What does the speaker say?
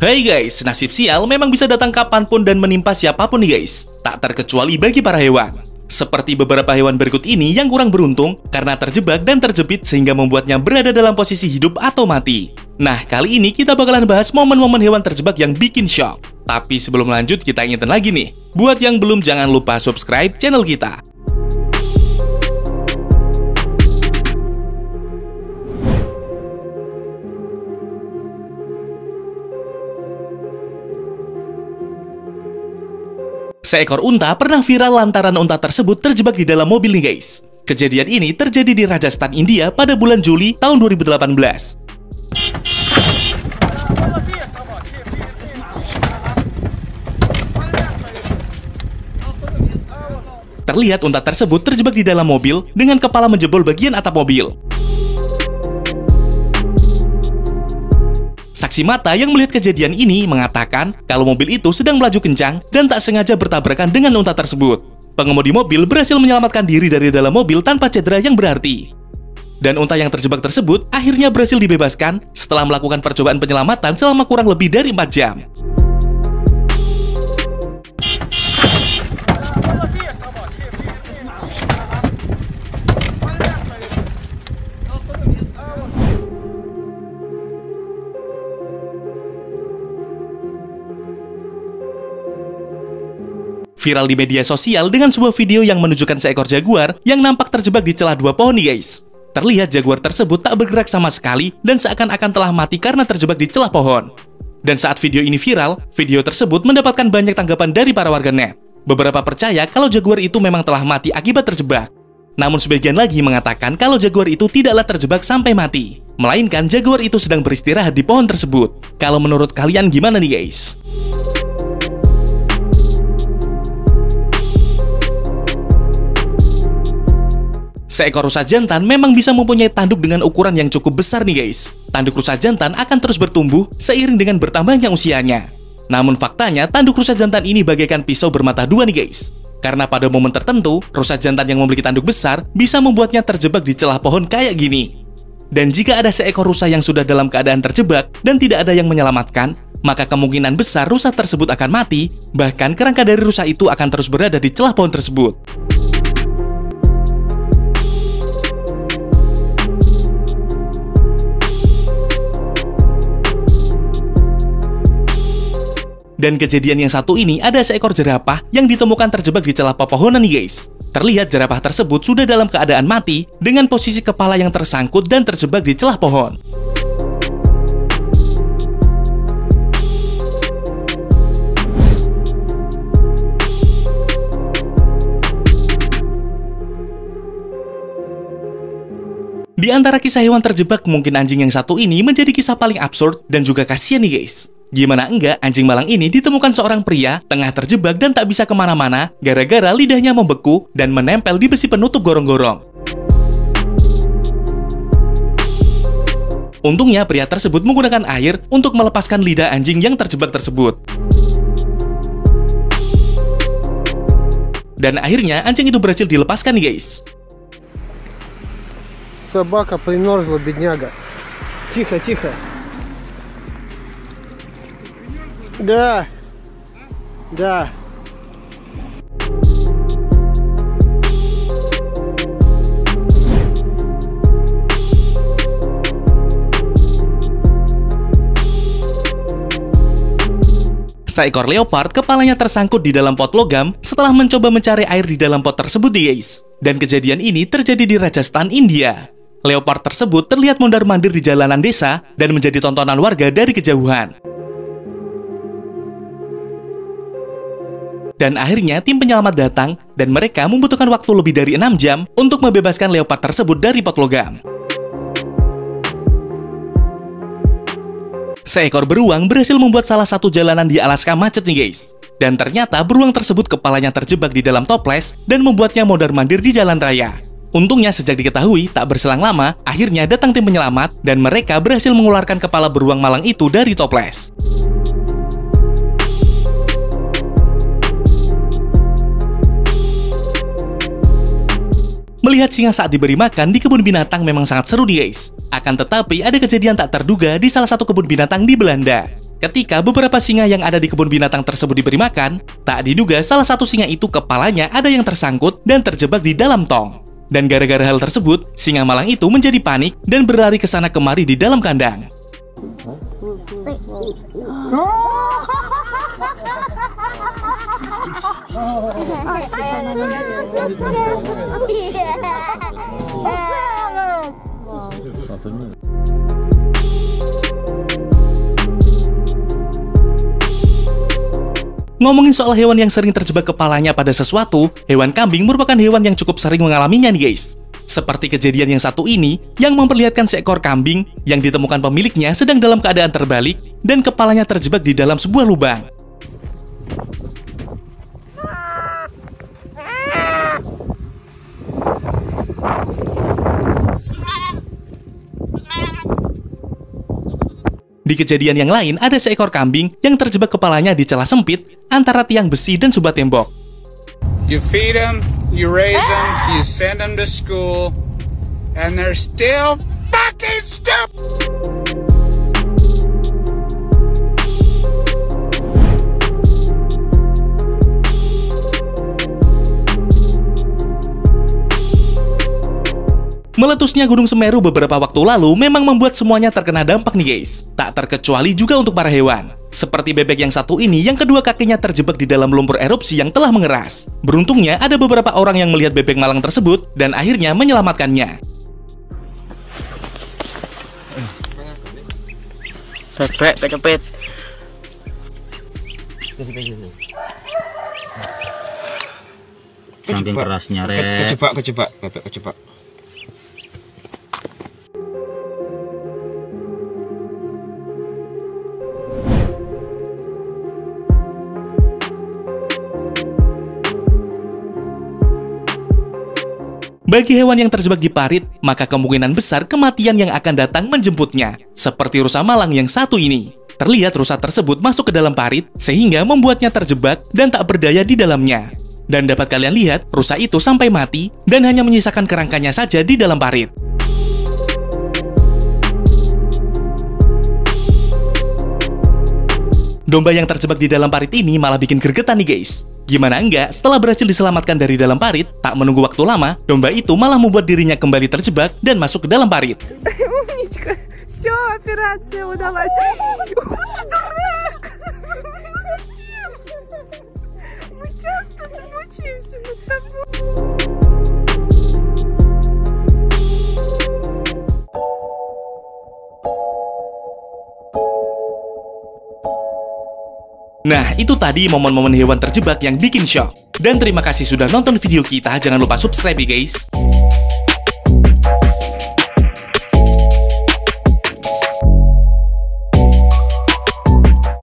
Hai guys, nasib sial memang bisa datang kapanpun dan menimpa siapapun nih guys. Tak terkecuali bagi para hewan. Seperti beberapa hewan berikut ini yang kurang beruntung karena terjebak dan terjepit sehingga membuatnya berada dalam posisi hidup atau mati. Nah, kali ini kita bakalan bahas momen-momen hewan terjebak yang bikin shock. Tapi sebelum lanjut, kita ingetin lagi nih. Buat yang belum, jangan lupa subscribe channel kita. Seekor unta pernah viral lantaran unta tersebut terjebak di dalam mobil nih guys. Kejadian ini terjadi di Rajasthan, India pada bulan Juli tahun 2018. Terlihat unta tersebut terjebak di dalam mobil dengan kepala menjebol bagian atap mobil. Saksi mata yang melihat kejadian ini mengatakan kalau mobil itu sedang melaju kencang dan tak sengaja bertabrakan dengan unta tersebut. Pengemudi mobil berhasil menyelamatkan diri dari dalam mobil tanpa cedera yang berarti. Dan unta yang terjebak tersebut akhirnya berhasil dibebaskan setelah melakukan percobaan penyelamatan selama kurang lebih dari 4 jam. Viral di media sosial dengan sebuah video yang menunjukkan seekor jaguar yang nampak terjebak di celah 2 pohon nih guys. Terlihat jaguar tersebut tak bergerak sama sekali dan seakan-akan telah mati karena terjebak di celah pohon. Dan saat video ini viral, video tersebut mendapatkan banyak tanggapan dari para warganet. Beberapa percaya kalau jaguar itu memang telah mati akibat terjebak. Namun sebagian lagi mengatakan kalau jaguar itu tidaklah terjebak sampai mati, melainkan jaguar itu sedang beristirahat di pohon tersebut. Kalau menurut kalian gimana nih guys? Seekor rusa jantan memang bisa mempunyai tanduk dengan ukuran yang cukup besar nih guys. Tanduk rusa jantan akan terus bertumbuh seiring dengan bertambahnya usianya. Namun faktanya tanduk rusa jantan ini bagaikan pisau bermata dua nih guys. Karena pada momen tertentu, rusa jantan yang memiliki tanduk besar bisa membuatnya terjebak di celah pohon kayak gini. Dan jika ada seekor rusa yang sudah dalam keadaan terjebak dan tidak ada yang menyelamatkan, maka kemungkinan besar rusa tersebut akan mati, bahkan kerangka dari rusa itu akan terus berada di celah pohon tersebut. Dan kejadian yang satu ini ada seekor jerapah yang ditemukan terjebak di celah pepohonan nih guys. Terlihat jerapah tersebut sudah dalam keadaan mati dengan posisi kepala yang tersangkut dan terjebak di celah pohon. Di antara kisah hewan terjebak, mungkin anjing yang satu ini menjadi kisah paling absurd dan juga kasihan nih guys. Gimana enggak, anjing malang ini ditemukan seorang pria tengah terjebak dan tak bisa kemana-mana gara-gara lidahnya membeku dan menempel di besi penutup gorong-gorong. Untungnya pria tersebut menggunakan air untuk melepaskan lidah anjing yang terjebak tersebut. Dan akhirnya anjing itu berhasil dilepaskan nih guys. Собака примерзла, бедняга. Тихо, тихо. Да. Да. Seekor leopard kepalanya tersangkut di dalam pot logam setelah mencoba mencari air di dalam pot tersebut nih guys. Dan kejadian ini terjadi di Rajasthan, India. Leopard tersebut terlihat mondar-mandir di jalanan desa dan menjadi tontonan warga dari kejauhan. Dan akhirnya tim penyelamat datang dan mereka membutuhkan waktu lebih dari 6 jam untuk membebaskan leopard tersebut dari pot logam. Seekor beruang berhasil membuat salah satu jalanan di Alaska macet nih guys. Dan ternyata beruang tersebut kepalanya terjebak di dalam toples dan membuatnya mondar-mandir di jalan raya. Untungnya sejak diketahui, tak berselang lama, akhirnya datang tim penyelamat dan mereka berhasil mengeluarkan kepala beruang malang itu dari toples. Melihat singa saat diberi makan di kebun binatang memang sangat seru nih guys. Akan tetapi ada kejadian tak terduga di salah satu kebun binatang di Belanda. Ketika beberapa singa yang ada di kebun binatang tersebut diberi makan, tak diduga salah satu singa itu kepalanya ada yang tersangkut dan terjebak di dalam tong. Dan gara-gara hal tersebut, singa malang itu menjadi panik dan berlari ke sana kemari di dalam kandang. Ngomongin soal hewan yang sering terjebak kepalanya pada sesuatu, hewan kambing merupakan hewan yang cukup sering mengalaminya nih guys. Seperti kejadian yang satu ini, yang memperlihatkan seekor kambing yang ditemukan pemiliknya sedang dalam keadaan terbalik dan kepalanya terjebak di dalam sebuah lubang. Di kejadian yang lain, ada seekor kambing yang terjebak kepalanya di celah sempit antara tiang besi dan sebuah tembok. You feed them, you raise them, you send them to school, and they're still fucking stupid! Meletusnya Gunung Semeru beberapa waktu lalu memang membuat semuanya terkena dampak nih guys. Tak terkecuali juga untuk para hewan. Seperti bebek yang satu ini yang kedua kakinya terjebak di dalam lumpur erupsi yang telah mengeras. Beruntungnya ada beberapa orang yang melihat bebek malang tersebut dan akhirnya menyelamatkannya. Kejepit. Saking kerasnya rek. Kejebak, bebek kejebak. Bagi hewan yang terjebak di parit, maka kemungkinan besar kematian yang akan datang menjemputnya. Seperti rusa malang yang satu ini. Terlihat rusa tersebut masuk ke dalam parit, sehingga membuatnya terjebak dan tak berdaya di dalamnya. Dan dapat kalian lihat, rusa itu sampai mati dan hanya menyisakan kerangkanya saja di dalam parit. Domba yang terjebak di dalam parit ini malah bikin gregetan nih guys. Gimana enggak, setelah berhasil diselamatkan dari dalam parit, tak menunggu waktu lama, domba itu malah membuat dirinya kembali terjebak dan masuk ke dalam parit. Умничка. Все, операция удалась. Ух ты, дурак! Зачем? Мы часто замучаемся над тобой. Nah, itu tadi momen-momen hewan terjebak yang bikin shock. Dan terima kasih sudah nonton video kita, jangan lupa subscribe ya guys.